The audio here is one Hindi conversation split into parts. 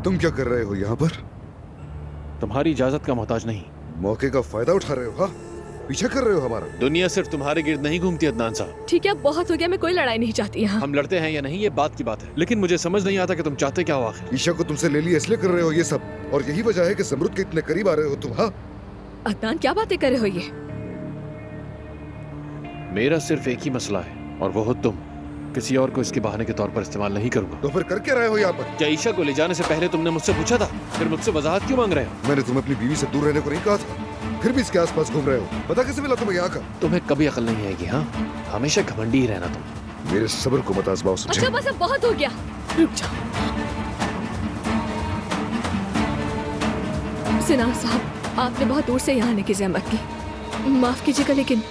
तुम क्या कर रहे हो यहाँ पर? तुम्हारी इजाजत का मोहताज नहीं। मौके का फायदा उठा रहे हो? हाँ, पीछा कर रहे हो हमारा? दुनिया सिर्फ तुम्हारे गिर्द नहीं घूमती अदनान साहब। ठीक है, बहुत हो गया, मैं कोई लड़ाई नहीं चाहती यहाँ। हम लड़ते हैं या नहीं ये बात की बात है, लेकिन मुझे समझ नहीं आता कि तुम चाहते क्या हो आखिर। ईशा को तुमसे ले लिया इसलिए कर रहे हो ये सब, और यही वजह है कि ज़मरुद के इतने करीब आ रहे हो तुम। हाँ, अदनान क्या बातें कर रहे हो ये? मेरा सिर्फ एक ही मसला है और वो हो तुम। किसी और को इसके बहाने के तौर पर इस्तेमाल नहीं करूंगा। तो फिर कर क्या रहे हो यहाँ पर? क्या ईशा को ले जाने से पहले तुमने मुझसे पूछा था? फिर मुझसे वजाहत क्यों मांग रहे हो? मैंने तुम्हें अपनी बीवी से दूर रहने को नहीं कहा था, फिर भी इसके आसपास घूम रहे हो। पता कैसे मिला तुम्हें यहाँ का? तुम्हें कभी अकल नहीं आएगी। हाँ, हमेशा घमंडी ही रहना तुम। मेरे सब्र को मत आजमाओ, समझे? अच्छा बस अब बहुत हो गया, रुक जाओ। सिनार साहब, आपने बहुत दूर से यहाँ आने की ज़हमत की, माफ कीजिएगा, लेकिन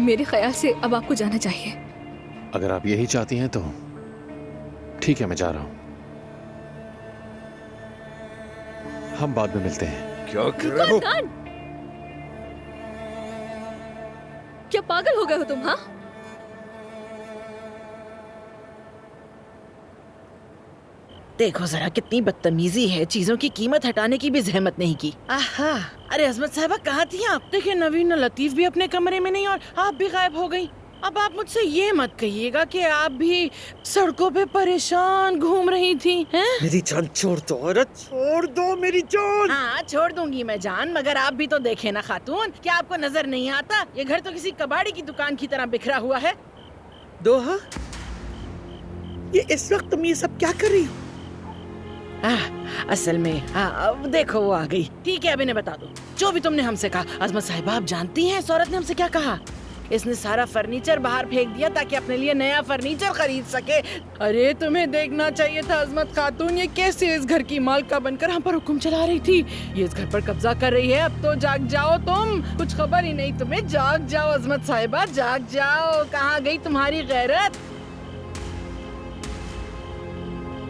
मेरे ख्याल से अब आपको जाना चाहिए। अगर आप यही चाहती हैं तो ठीक है, मैं जा रहा हूँ। हम बाद में मिलते हैं। क्या कर रहे हो? अदनान! क्या पागल हो गए हो तुम? हाँ, देखो जरा कितनी बदतमीजी है, चीजों की कीमत हटाने की भी जहमत नहीं की। आहा, अरे अजमत साहबा कहाँ थी आप? देखिए नवीन और लतीफ भी अपने कमरे में नहीं और आप भी गायब हो गई। अब आप मुझसे ये मत कहिएगा कि आप भी सड़कों पे परेशान घूम रही थी, हैं? मेरी जान छोड़ दो औरत, छोड़ दो मेरी जान। हाँ छोड़ दूंगी मैं जान, मगर आप भी तो देखे ना खातून, क्या आपको नजर नहीं आता ये घर तो किसी कबाड़ी की दुकान की तरह बिखरा हुआ है। दोहा, ये इस वक्त तुम ये सब क्या कर रही हो? असल में अब देखो वो आ गई। ठीक है अभी ने बता दो जो भी तुमने हमसे कहा। अजमत साहिबा आप जानती हैं इस औरत ने हमसे क्या कहा? इसने सारा फर्नीचर बाहर फेंक दिया ताकि अपने लिए नया फर्नीचर खरीद सके। अरे तुम्हें देखना चाहिए था अजमत खातून, ये कैसे इस घर की मालका बनकर हम पर हुक्म चला रही थी। ये इस घर पर कब्जा कर रही है। अब तो जाग जाओ तुम, कुछ खबर ही नहीं तुम्हें। जाग जाओ अजमत साहिबा, जाग जाओ। कहाँ गई तुम्हारी गैरत?